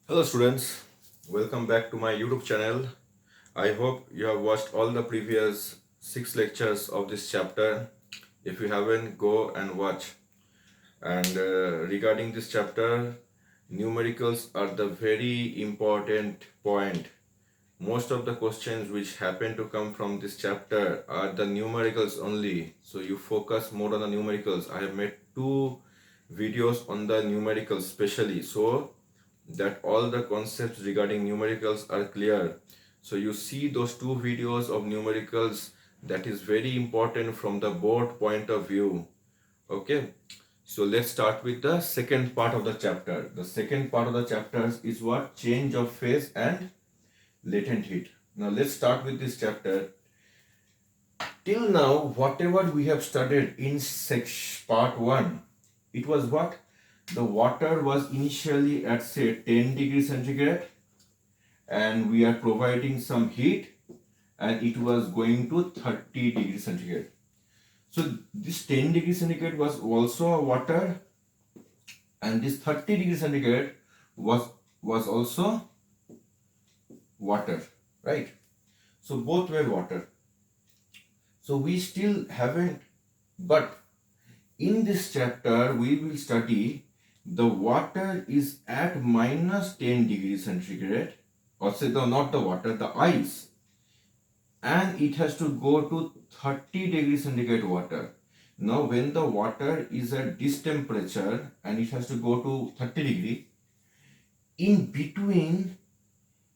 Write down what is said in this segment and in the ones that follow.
Hello students, welcome back to my YouTube channel. I hope you have watched all the previous 6 lectures of this chapter. If you haven't, go and watch. And regarding this chapter, numericals are the very important point. Most of the questions which happen to come from this chapter are the numericals only. So you focus more on the numericals. I have made two videos on the numericals specially. So that all the concepts regarding numericals are clear. So you see those two videos of numericals, that is very important from the board point of view. Okay, so let's start with the second part of the chapter. The second part of the chapter is what? Change of phase and latent heat. Now let's start with this chapter. Till now, whatever we have studied in part 1, it was what? The water was initially at say 10 degrees centigrade and we are providing some heat and it was going to 30 degrees centigrade. So this 10 degrees centigrade was also a water and this 30 degrees centigrade was also water, right? So both were water. So we still haven't, but in this chapter we will study the water is at minus 10 degrees centigrade, or say not the water, the ice, and it has to go to 30 degrees centigrade water. Now when the water is at this temperature and it has to go to 30 degree, in between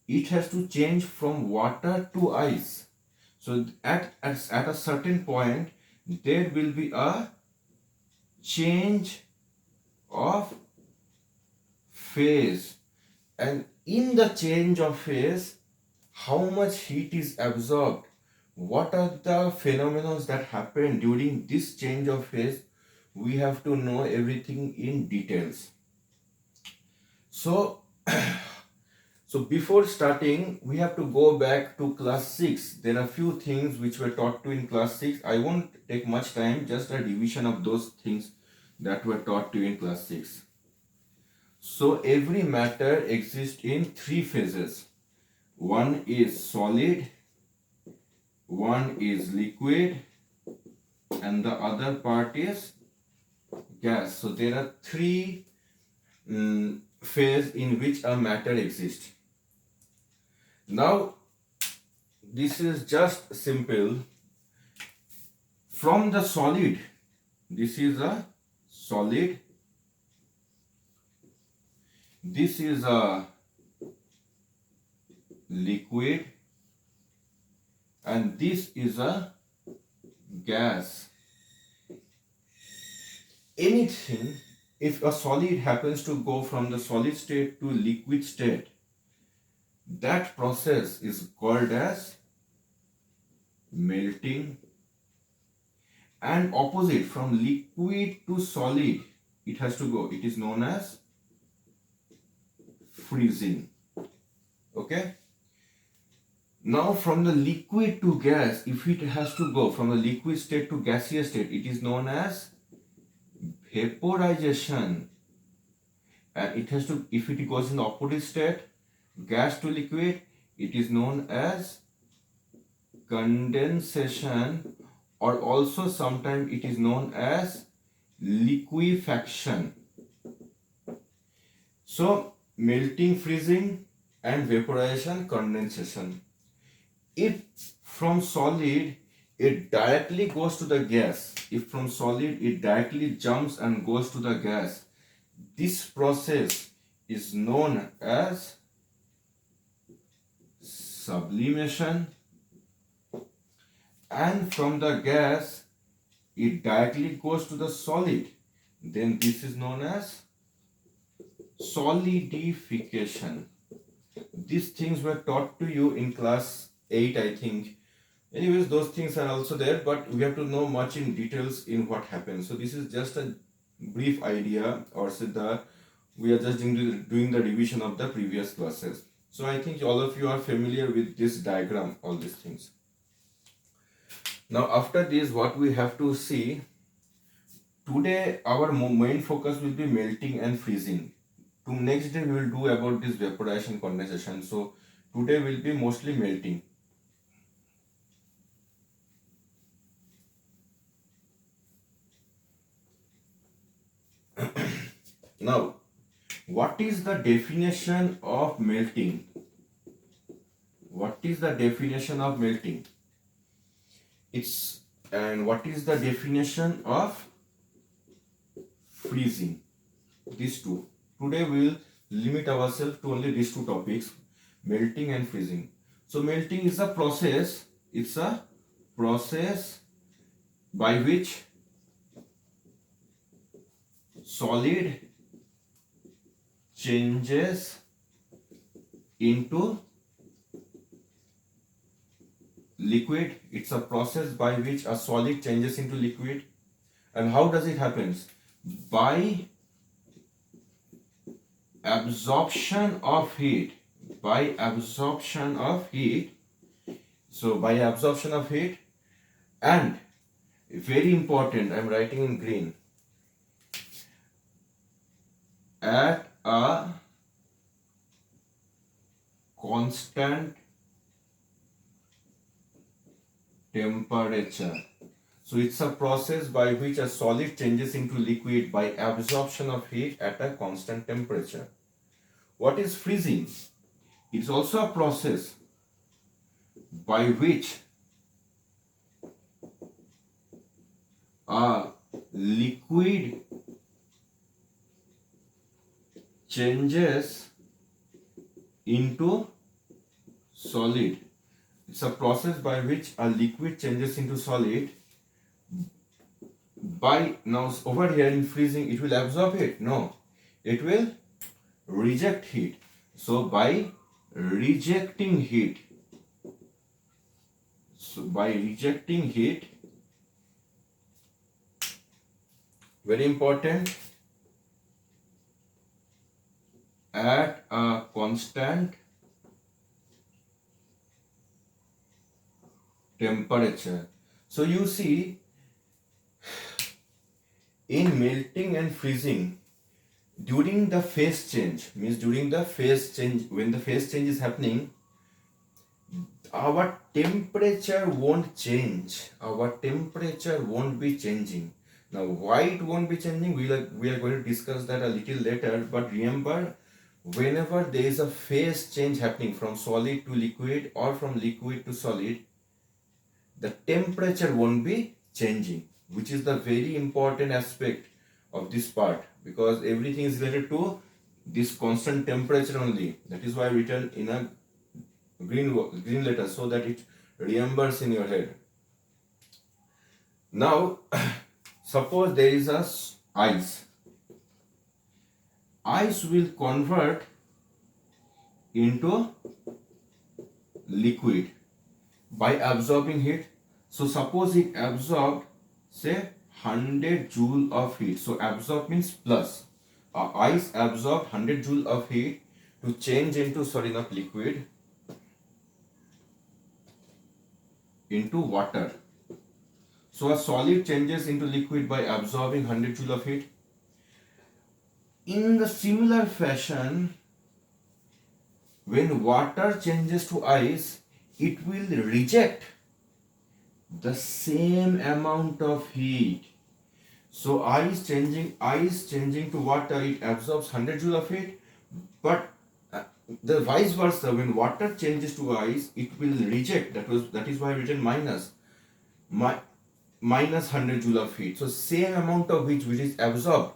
it has to change from water to ice. So at a certain point there will be a change of phase, and in the change of phase how much heat is absorbed, what are the phenomena that happen during this change of phase, we have to know everything in details. So so before starting we have to go back to class 6. There are few things which were taught to in class 6. I won't take much time, just a division of those things that were taught to in class 6. So every matter exists in 3 phases. One is solid, one is liquid, and the other part is gas. So there are 3 phases in which a matter exists. Now this is just simple. From the solid, this is a solid, this is a liquid, and this is a gas. Anything, if a solid happens to go from the solid state to liquid state, that process is called as melting, and opposite, from liquid to solid it has to go, it is known as freezing. Okay, now from the liquid to gas, if it has to go from the liquid state to gaseous state, it is known as vaporization. And it has to, if it goes in the opposite state, gas to liquid, it is known as condensation, or also sometimes it is known as liquefaction. So melting, freezing, and vaporization, condensation. If from solid it directly goes to the gas, if from solid it directly jumps and goes to the gas, this process is known as sublimation. And from the gas it directly goes to the solid, then this is known as solidification. These things were taught to you in class 8, I think. Anyways, those things are also there, but we have to know much in details in what happens. So this is just a brief idea, or say we are just doing the revision of the previous classes. So I think all of you are familiar with this diagram, all these things. Now after this, what we have to see, today our main focus will be melting and freezing. to next day we will do about this vaporization condensation. So today will be mostly melting. Now, what is the definition of melting? What is the definition of melting? And what is the definition of freezing? These two. Today we will limit ourselves to only these two topics, melting and freezing. So melting is a process. It's a process by which solid changes into liquid. It's a process by which a solid changes into liquid. And how does it happen? By absorption of heat. By absorption of heat. So by absorption of heat, and very important, I'm writing in green, at a constant temperature. So it's a process by which a solid changes into liquid by absorption of heat at a constant temperature. What is freezing? It's also a process by which a liquid changes into solid. It's a process by which a liquid changes into solid. By now over here in freezing, it will absorb heat. No, it will reject heat. So by rejecting heat, very important, at a constant temperature. So you see, in melting and freezing, during the phase change, when the phase change is happening, our temperature won't change. Our temperature won't be changing. Now, why it won't be changing? We are going to discuss that a little later. But remember, whenever there is a phase change happening from solid to liquid or from liquid to solid, the temperature won't be changing, which is the very important aspect of this part, because everything is related to this constant temperature only. That is why I written in a green letter, so that it remembers in your head. Now, suppose there is a ice. Ice will convert into liquid by absorbing heat. So suppose it absorbed, say, 100 joule of heat. So absorb means plus. Ice absorb 100 joule of heat to change into, sorry, not liquid, into water. So a solid changes into liquid by absorbing 100 joule of heat. In the similar fashion, when water changes to ice, it will reject the same amount of heat. So ice changing to water, it absorbs 100 joule of heat, but the vice versa, when water changes to ice, it will reject. That is why I written minus 100 joule of heat. So same amount of heat which is absorbed,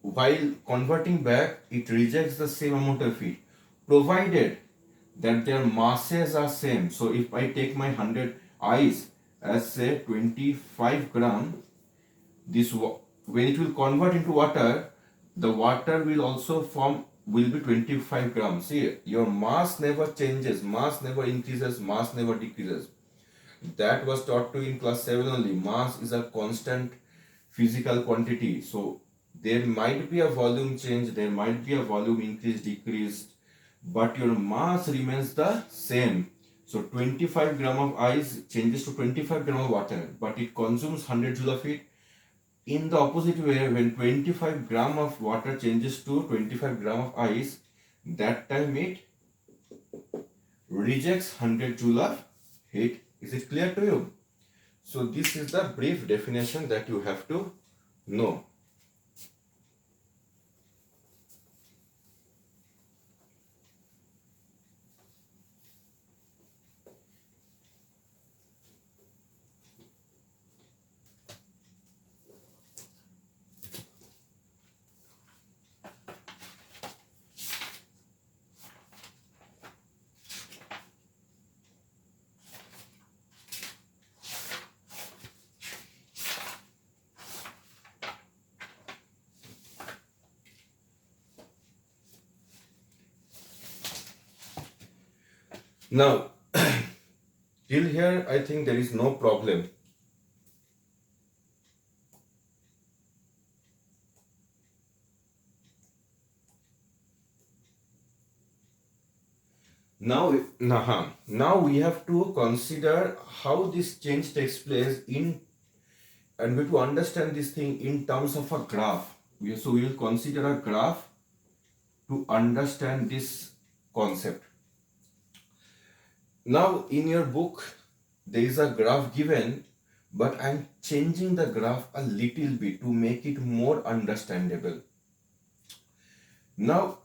while converting back, it rejects the same amount of heat, provided that their masses are same. So if I take my 100 ice as say 25 gram, this when it will convert into water, the water will also will be 25 grams. See, your mass never changes, mass never increases, mass never decreases. That was taught to in class 7 only. Mass is a constant physical quantity. So there might be a volume change, there might be a volume increase, decrease, but your mass remains the same. So 25 gram of ice changes to 25 gram of water, but it consumes 100 joule of heat. in the opposite way, when 25 gram of water changes to 25 gram of ice, that time it rejects 100 joule of heat. Is it clear to you? So this is the brief definition that you have to know. Now, till here, I think there is no problem. Now we have to consider how this change takes place and we have to understand this thing in terms of a graph. So we will consider a graph to understand this concept. Now in your book, there is a graph given, but I am changing the graph a little bit to make it more understandable. Now,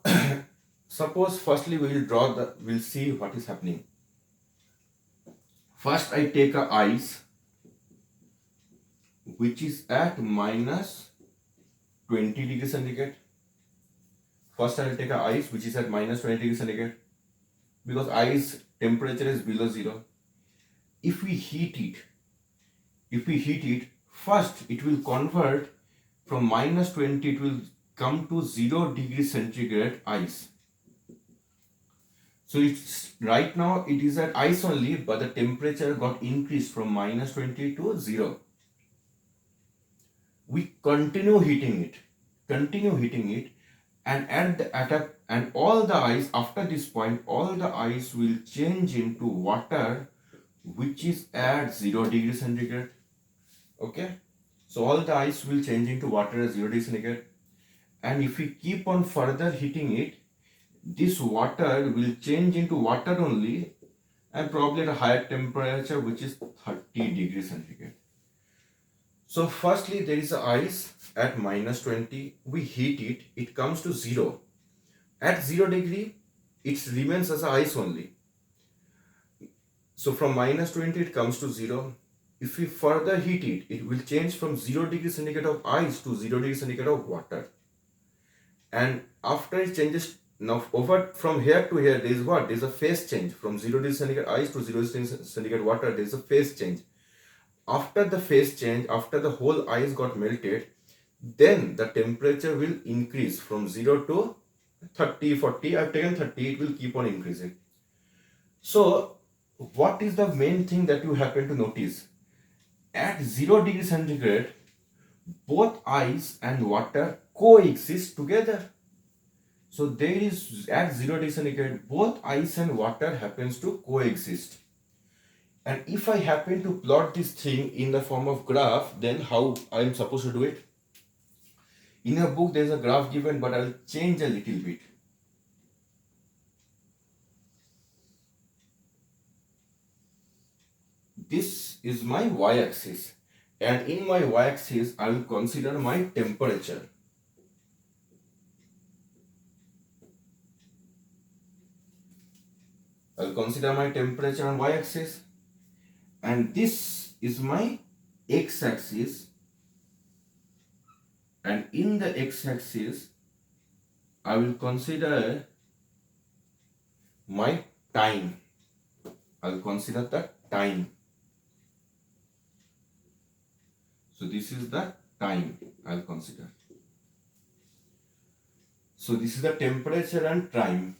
suppose firstly we'll see what is happening. First I take a ice which is at minus 20 degrees centigrade. First I will take a ice which is at minus 20 degrees centigrade, because ice temperature is below zero. If we heat it, first it will convert from minus 20, it will come to 0 degrees centigrade ice. So it's right now it is at ice only, but the temperature got increased from minus 20 to 0. We continue heating it, and all the ice after this point, all the ice will change into water which is at 0 degrees centigrade. Okay, so all the ice will change into water at 0 degrees centigrade, and if we keep on further heating it, this water will change into water only, and probably at a higher temperature which is 30 degrees centigrade. So firstly there is a ice at minus 20, we heat it, it comes to 0. At 0 degree it remains as a ice only. So from minus 20 it comes to 0. If we further heat it, it will change from 0 degrees centigrade of ice to 0 degrees centigrade of water. And after it changes, now over from here to here, there is what? There is a phase change. From 0 degrees centigrade ice to 0 degrees centigrade water, there is a phase change. After the phase change, after the whole ice got melted, then the temperature will increase from 0 to 30, 40. I've taken 30, it will keep on increasing. So what is the main thing that you happen to notice? At 0 degrees centigrade, both ice and water coexist together. So there is, at 0 degrees centigrade, both ice and water happens to coexist. And if I happen to plot this thing in the form of graph, then how I am supposed to do it? In a book there is a graph given, but I will change a little bit. This is my y-axis, and in my y-axis I will consider my temperature. I will consider my temperature on y-axis, and this is my x-axis, and in the x-axis I will consider my time. I will consider the time. So this is the time I will consider. So this is the temperature and time.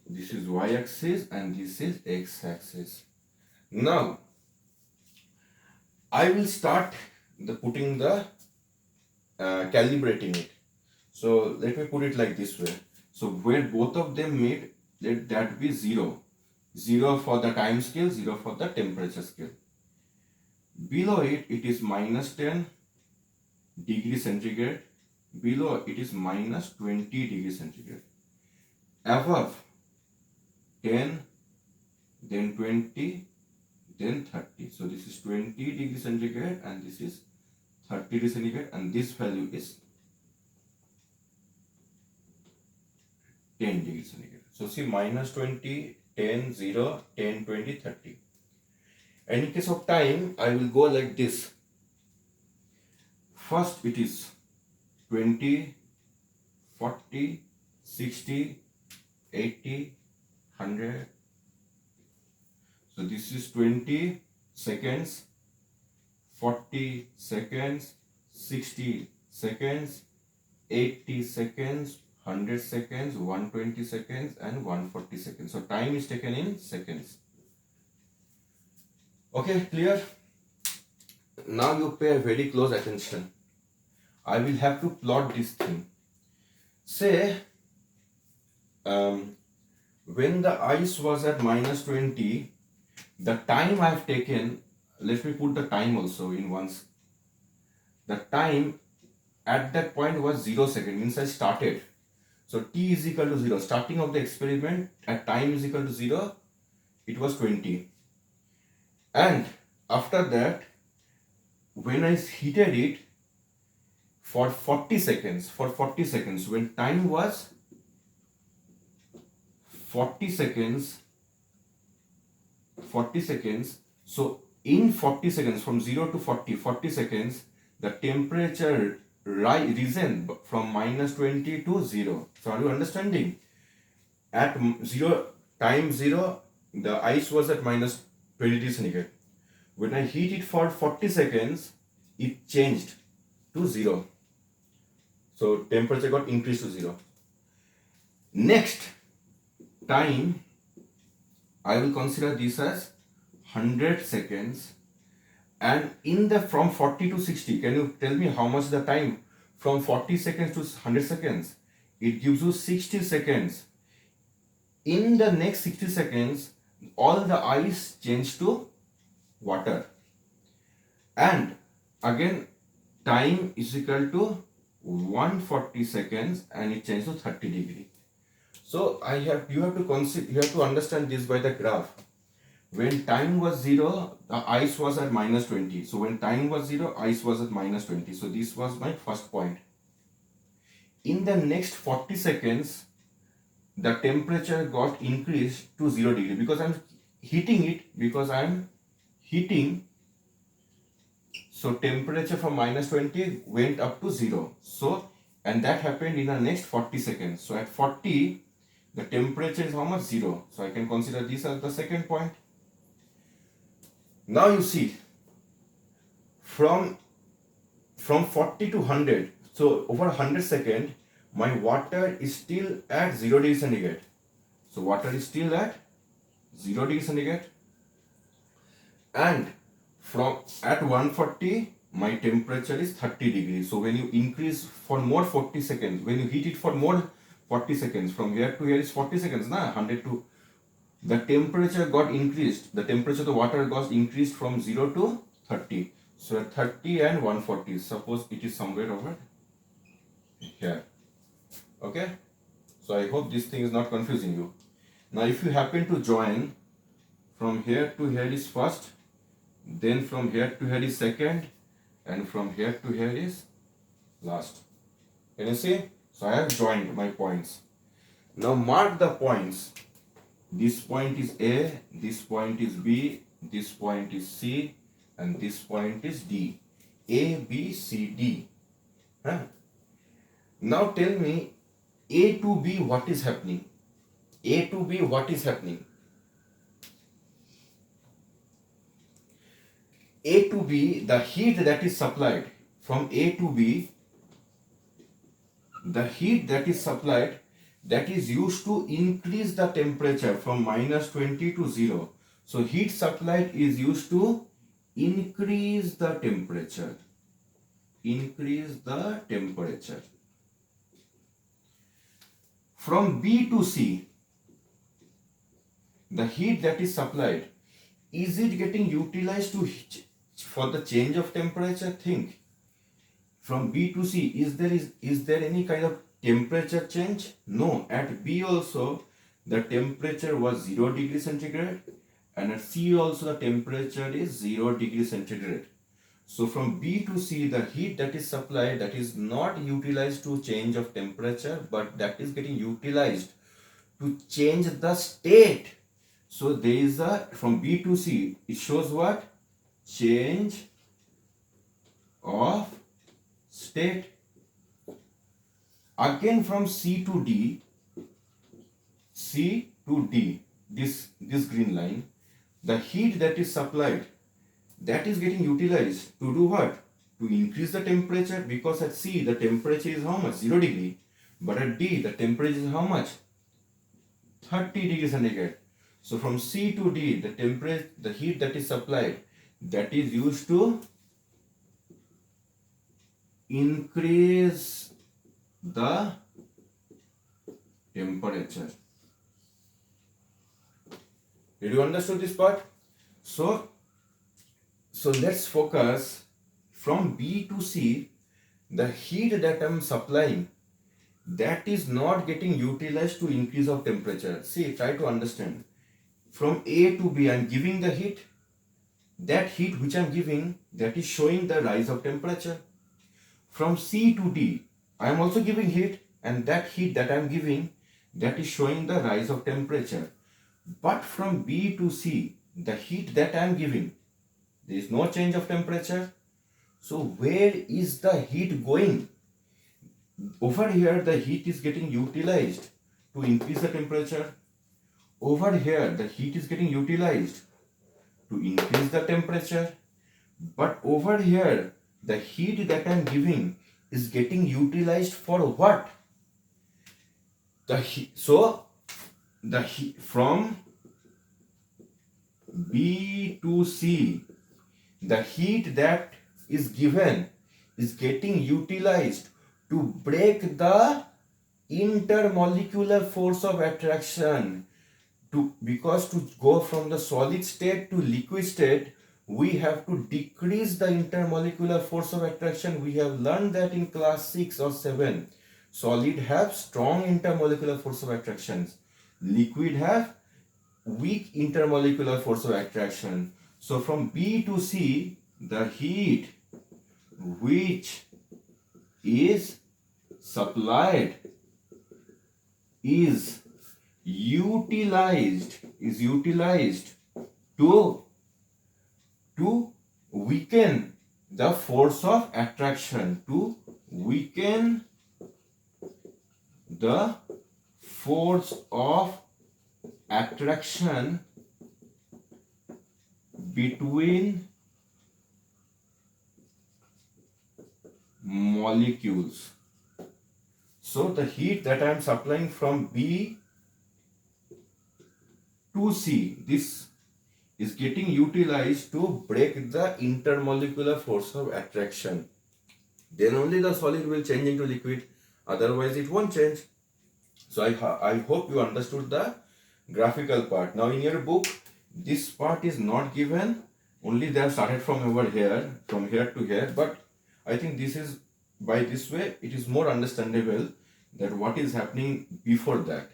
This is y-axis and this is x-axis. Now I will start putting the calibrating it. So let me put it like this way. So where both of them meet, let that be 0. 0 for the time scale, 0 for the temperature scale. Below it, it is minus 10, degree centigrade. Below it is minus 20 degree centigrade. Above 10, then 20, then 30. So this is 20 degree centigrade and this is 30 degree centigrade, and this value is 10 degree centigrade. So see, minus 20, 10, 0, 10, 20, 30. And in case of time, I will go like this. First it is 20, 40, 60, 80, 100. So this is 20 seconds, 40 seconds, 60 seconds, 80 seconds, 100 seconds, 120 seconds, and 140 seconds. So time is taken in seconds. Okay, clear? Now you pay very close attention. I will have to plot this thing. Say, when the ice was at minus 20, the time I have taken, let me put the time also in once. The time at that point was 0 second, means I started. So t is equal to 0. Starting of the experiment at time is equal to 0, it was 20. And after that, when I heated it for 40 seconds, when time was 40 seconds, so in 40 seconds, from 0 to 40 seconds, the temperature risen from minus 20 to 0. So are you understanding? At 0, time 0, the ice was at minus 20 degrees centigrade. When I heat it for 40 seconds, it changed to 0. So temperature got increased to 0. Next time, I will consider this as 100 seconds. And in the from 40 to 60, can you tell me how much the time from 40 seconds to 100 seconds? It gives you 60 seconds. In the next 60 seconds, all the ice changed to water. And again, time is equal to 140 seconds and it changed to 30 degree. So you have to understand this by the graph. When time was 0, the ice was at minus 20. So when time was 0, ice was at minus 20. So this was my first point. In the next 40 seconds, the temperature got increased to 0 degree because I'm heating it, so temperature from minus 20 went up to 0. So, and that happened in the next 40 seconds. So at 40, the temperature is how much? 0. So I can consider this as the second point. Now you see, from 40 to 100, so over 100 seconds, my water is still at 0 degree centigrade. So water is still at 0 degree centigrade. And from at 140, my temperature is 30 degrees. So when you increase for more 40 seconds, when you heat it for more 40 seconds, from here to here is 40 seconds, 100 to, the temperature got increased. The temperature of the water got increased from 0 to 30. So at 30 and 140, suppose it is somewhere over here. Okay? So I hope this thing is not confusing you. Now if you happen to join, from here to here is first, then from here to here is second, and from here to here is last. Can you see? So I have joined my points. Now mark the points. This point is A, this point is B, this point is C, and this point is D. A, B, C, D. Huh? Now tell me, A to B, what is happening? A to B, what is happening? A to B, the heat that is supplied from A to B, the heat that is supplied, that is used to increase the temperature from minus 20 to 0. So heat supplied is used to increase the temperature. Increase the temperature. From B to C, the heat that is supplied, is it getting utilized for the change of temperature? Think. from B to C, is there any kind of temperature change? No. At B also the temperature was 0 degree centigrade, and at C also the temperature is 0 degree centigrade. So from B to C, the heat that is supplied, that is not utilized to change of temperature, but that is getting utilized to change the state. So there is a, from B to C, it shows what? Change of state. Again from C to D, this green line, the heat that is supplied, that is getting utilized to do what? To increase the temperature, because at C the temperature is how much? 0 degree. But at D the temperature is how much? 30 degrees centigrade. So from C to D, the temperature, the heat that is supplied, that is used to increase the temperature. Did you understand this part? So let's focus from B to C, the heat that I am supplying, that is not getting utilized to increase of temperature. See, try to understand. From A to B, I am giving the heat. That heat which I am giving, that is showing the rise of temperature. From C to D, I am also giving heat, and that heat that I am giving, that is showing the rise of temperature. But from B to C, the heat that I am giving, there is no change of temperature. So where is the heat going? Over here the heat is getting utilized to increase the temperature. Over here the heat is getting utilized to increase the temperature. But over here the heat that I am giving is getting utilized for what? The heat. So the heat from B to C, the heat that is given is getting utilized to break the intermolecular force of attraction. Because to go from the solid state to liquid state, we have to decrease the intermolecular force of attraction. We have learned that in class 6 or 7. Solid have strong intermolecular force of attractions. Liquid have weak intermolecular force of attraction. So from B to C, the heat which is supplied is utilized to weaken the force of attraction, to weaken the force of attraction between molecules. So the heat that I am supplying from B to C, this is getting utilized to break the intermolecular force of attraction. Then only the solid will change into liquid, otherwise it won't change. So I hope you understood the graphical part. Now in your book, this part is not given, only they have started from over here, from here to here, but I think this is, by this way it is more understandable that what is happening before that.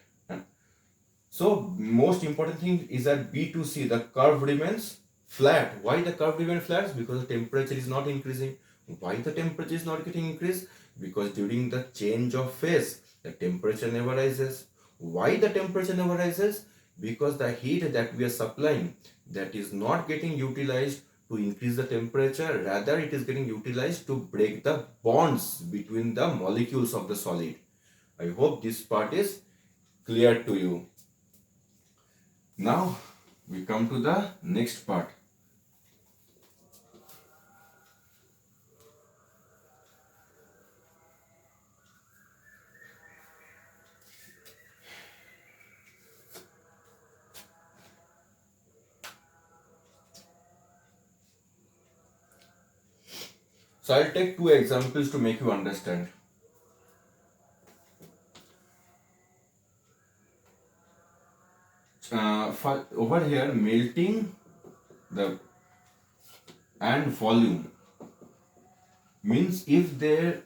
So most important thing is that B to C, the curve remains flat. Why the curve remains flat? Because the temperature is not increasing. Why the temperature is not getting increased? Because during the change of phase, the temperature never rises. Why the temperature never rises? Because the heat that we are supplying, that is not getting utilized to increase the temperature, rather it is getting utilized to break the bonds between the molecules of the solid. I hope this part is clear to you. Now we come to the next part. So I'll take two examples to make you understand. Over here, melting the and volume. Means if the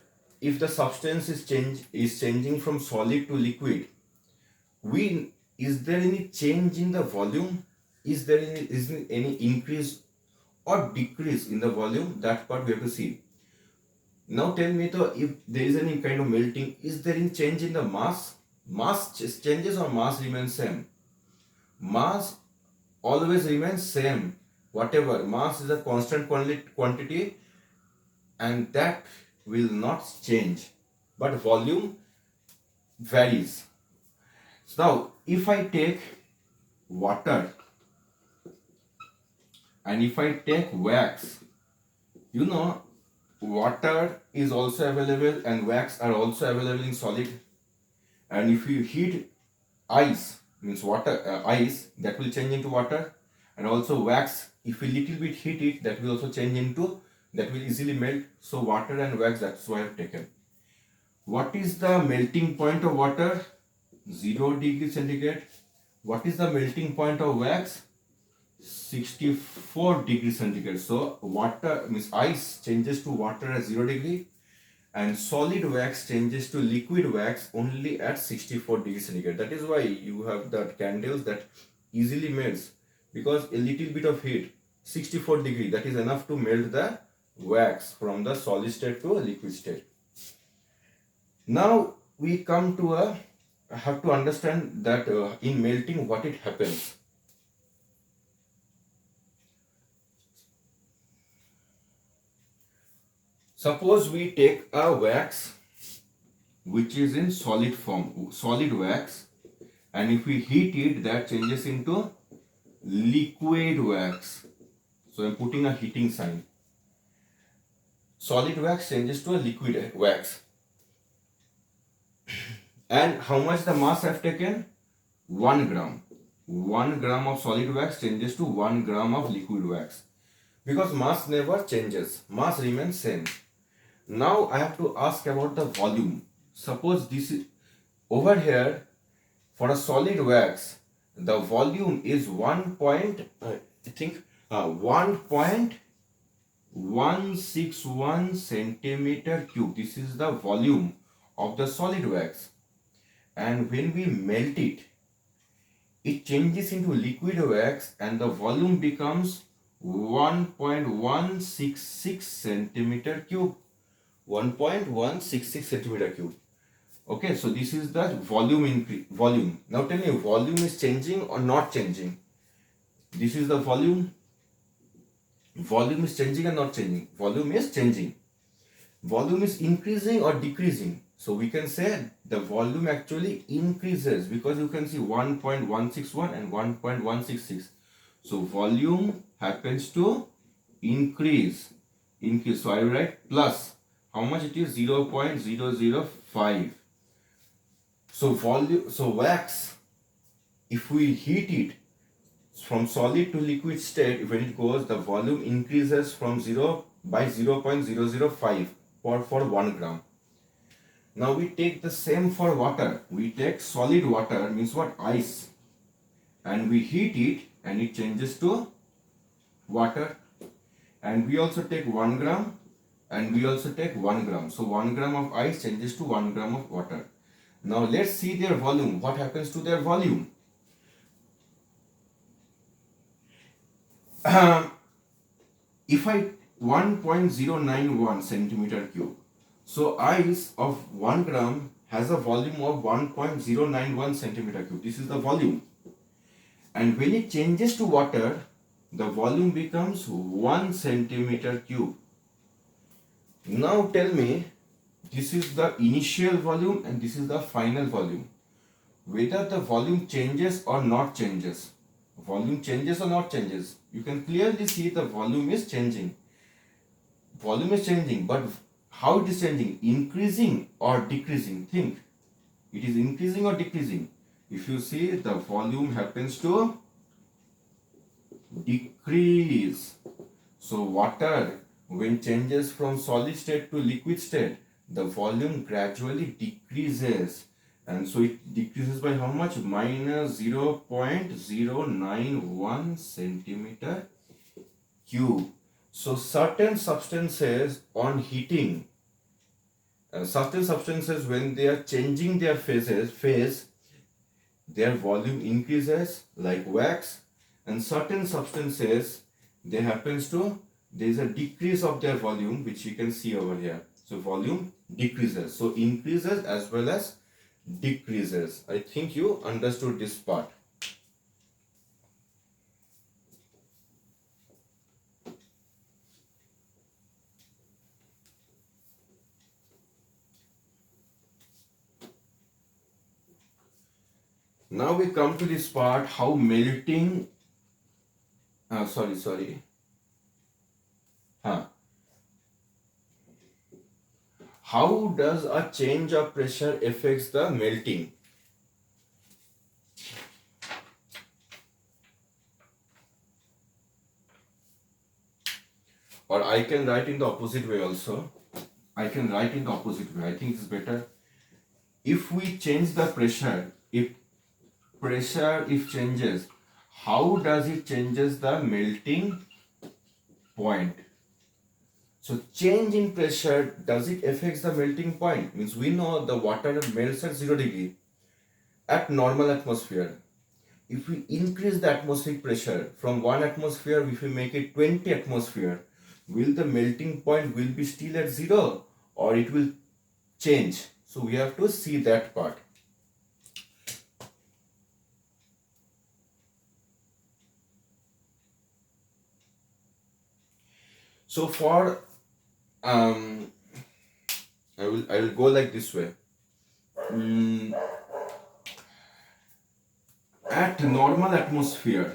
substance is changing from solid to liquid, we is there any change in the volume? Is there any increase or decrease in the volume? That part we have to see. Now tell me though, if there is any kind of melting, is there any change in the mass? Changes or mass remains same? Mass always remains same. Whatever mass is a constant quantity, and that will not change. But volume varies. So now if I take water and if I take wax, you know, water is also available and wax are also available in solid. And if you heat ice, means water ice, that will change into water. And also wax, if we little bit heat it, that will also change into, that will easily melt. So water and wax, that's why I have taken. What is the melting point of water? 0 degree centigrade. What is the melting point of wax? 64 degrees centigrade. So water means ice changes to water at 0 degree, and solid wax changes to liquid wax only at 64 degrees centigrade. That is why you have that candles that easily melts, because a little bit of heat, 64 degree, that is enough to melt the wax from the solid state to a liquid state. Now we come to have to understand that in melting what it happens. Suppose we take a wax which is in solid form, solid wax, and if we heat it, that changes into liquid wax. So I'm putting a heating sign. Solid wax changes to a liquid wax. And how much the mass I've taken? 1 gram. 1 gram of solid wax changes to 1 gram of liquid wax. Because mass never changes. Mass remains same. Now I have to ask about the volume. Suppose this is over here, for a solid wax, the volume is 1.161 centimeter cube. This is the volume of the solid wax. And when we melt it, it changes into liquid wax and the volume becomes 1.166 centimeter cube. 1.166 centimeter cube. Okay, so this is the volume increase. Volume. Now tell me, volume is changing or not changing? This is the volume. Volume is changing or not changing? Volume is changing. Volume is increasing or decreasing? So we can say the volume actually increases, because you can see 1.161 and 1.166. So volume happens to increase. So I write plus. How much it is? 0.005. So wax, if we heat it from solid to liquid state, when it goes, the volume increases from 0 by 0.005 for 1 gram. Now we take the same for water. We take solid water, means what? Ice. And we heat it and it changes to water. And we also take 1 gram and we also take 1 gram. So 1 gram of ice changes to 1 gram of water. Now let's see their volume. What happens to their volume? If I 1.091 centimeter cube. So ice of 1 gram has a volume of 1.091 centimeter cube. This is the volume. And when it changes to water, the volume becomes 1 centimeter cube. Now tell me, this is the initial volume and this is the final volume. Whether the volume changes or not changes. Volume changes or not changes. You can clearly see the volume is changing. Volume is changing, but how it is changing? Increasing or decreasing? Think. It is increasing or decreasing? If you see, the volume happens to decrease. So water, when changes from solid state to liquid state, the volume gradually decreases. And so it decreases by how much? Minus 0.091 centimeter cube. So certain substances on heating, certain substances when they are changing their phase, their volume increases like wax, and certain substances they happens to, there is a decrease of their volume, which you can see over here. So volume decreases, so increases as well as decreases. I think you understood this part. Now we come to this part, how melting, sorry, huh. How does a change of pressure affects the melting? Or I can write in the opposite way also. I can write in the opposite way. I think it's better. If we change the pressure, if changes, how does it changes the melting point? So change in pressure, does it affects the melting point? Means we know the water melts at 0 degree at normal atmosphere. If we increase the atmospheric pressure from 1 atmosphere, if we make it 20 atmosphere, will the melting point will be still at 0 or it will change? So we have to see that part. So for I will go like this way. At normal atmosphere,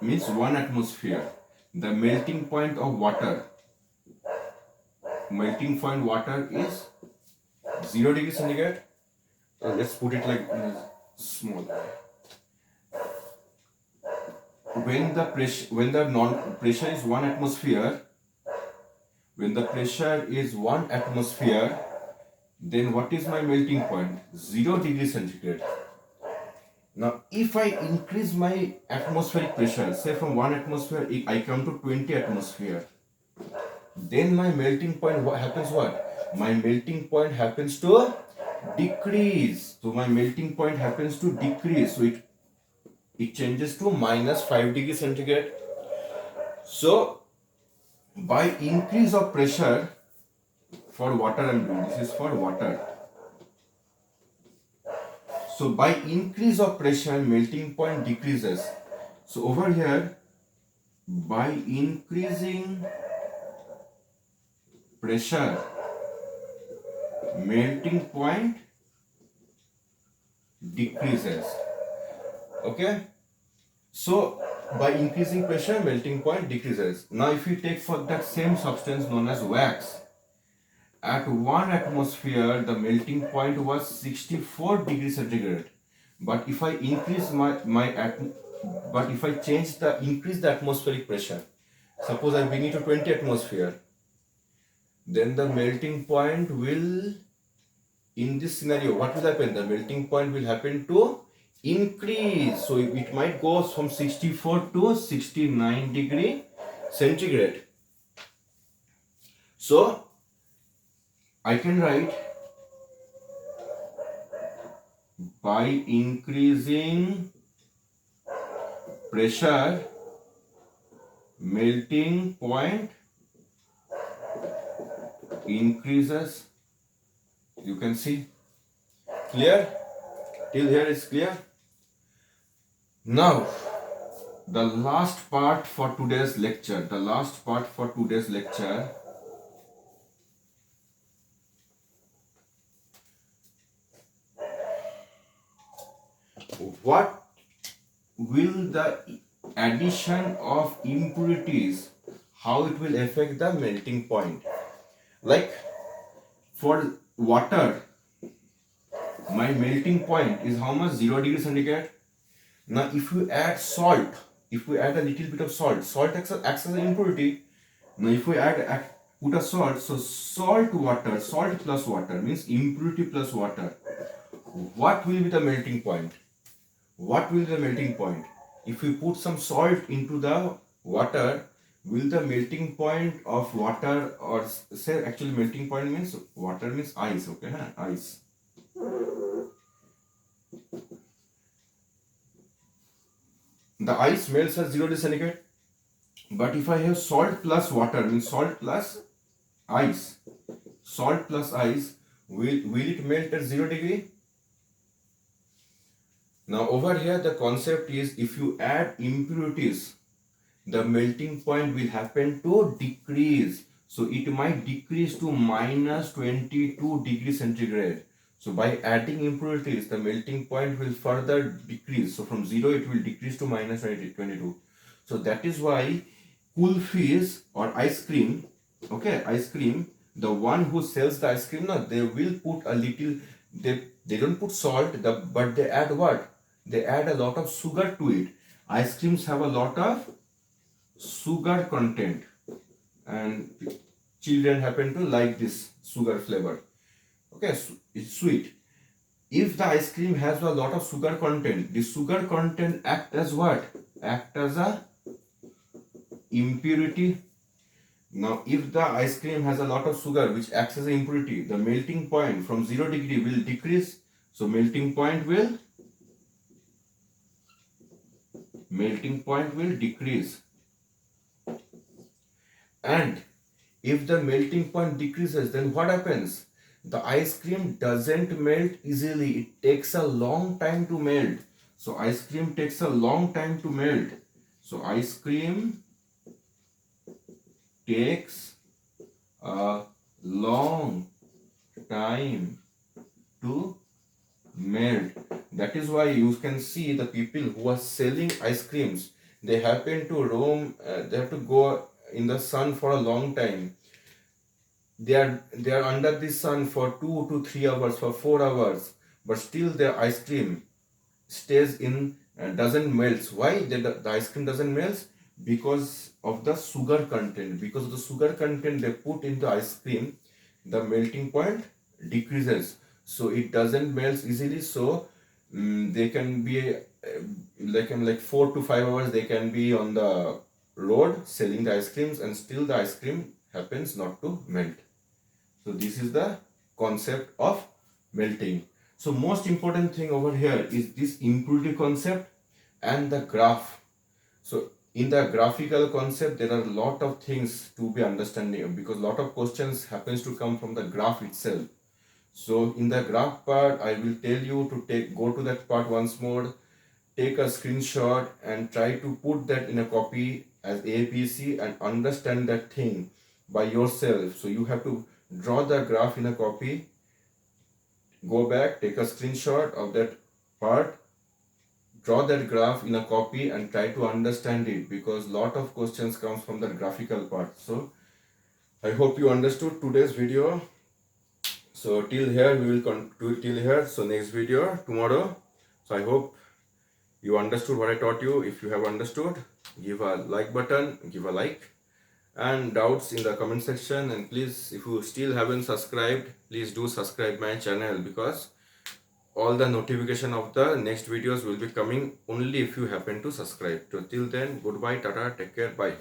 means 1 atmosphere, the melting point of water, is 0 degree centigrade. Let's put it like small. When the pressure is 1 atmosphere, then what is my melting point? 0 degree centigrade. Now, if I increase my atmospheric pressure, say from 1 atmosphere, I come to 20 atmosphere, then my melting point happens what? My melting point happens to decrease. So my melting point happens to decrease. So it changes to -5 degree centigrade. So by increase of pressure, for water I'm doing, this is for water. So by increase of pressure, melting point decreases. So over here, by increasing pressure, melting point decreases. Okay. So by increasing pressure, melting point decreases. Now if you take for that same substance known as wax, at 1 atmosphere the melting point was 64 degrees centigrade. But if I increase increase the atmospheric pressure, suppose I bring it to 20 atmosphere, then the melting point will, in this scenario, what will happen? The melting point will happen to increase. So it might go from 64 to 69 degree centigrade. So I can write, by increasing pressure, melting point increases. You can see. Clear? Till here is clear? Now, the last part for today's lecture. What will the addition of impurities, how it will affect the melting point? Like for water, my melting point is how much? 0 degree centigrade. Now if you add salt, if we add a little bit of salt acts as an impurity. Now if we put a salt, so salt plus water means impurity plus water. What will be the melting point? If we put some salt into the water, will the melting point of water, or say actually melting point means water means ice, okay, huh? Ice. The ice melts at 0 degree centigrade, but if I have salt plus water means salt plus ice, salt plus ice, will it melt at 0 degree? Now over here the concept is, if you add impurities, the melting point will happen to decrease. So it might decrease to minus 22 degrees centigrade. So by adding impurities, the melting point will further decrease. So from 0 it will decrease to minus 22. So that is why kulfis or ice cream, okay, ice cream, the one who sells the ice cream, no, they will put a little, they don't put salt, but they add what? They add a lot of sugar to it. Ice creams have a lot of sugar content, and children happen to like this sugar flavor, okay, it's sweet. If the ice cream has a lot of sugar content, the sugar content act as what? Act as a impurity. Now if the ice cream has a lot of sugar which acts as an impurity, the melting point from 0 degree will decrease. So melting point will decrease. And if the melting point decreases, then what happens? The ice cream doesn't melt easily. It takes a long time to melt. So ice cream takes a long time to melt. So ice cream takes a long time to melt. That is why you can see the people who are selling ice creams, they happen to roam, they have to go in the sun for a long time. They are under the sun for 2 to 3 hours, for 4 hours, but still their ice cream stays in, doesn't melt. Why the ice cream doesn't melt? Because of the sugar content. Because of the sugar content they put in the ice cream, the melting point decreases, so it doesn't melt easily. So they can be like 4 to 5 hours they can be on the road selling the ice creams, and still the ice cream happens not to melt. So this is the concept of melting. So most important thing over here is this impurity concept and the graph. So in the graphical concept there are a lot of things to be understanding, because a lot of questions happens to come from the graph itself. So in the graph part I will tell you to go to that part once more, take a screenshot and try to put that in a copy as ABC and understand that thing by yourself. So you have to draw the graph in a copy, go back, take a screenshot of that part, draw that graph in a copy and try to understand it, because lot of questions comes from the graphical part. So I hope you understood today's video. So till here we will do till here. So next video tomorrow. So I hope you understood what I taught you. If you have understood, give a like button, give a like, and doubts in the comment section. And please, if you still haven't subscribed, please do subscribe my channel, because all the notification of the next videos will be coming only if you happen to subscribe. So till then, goodbye, tata, take care, bye.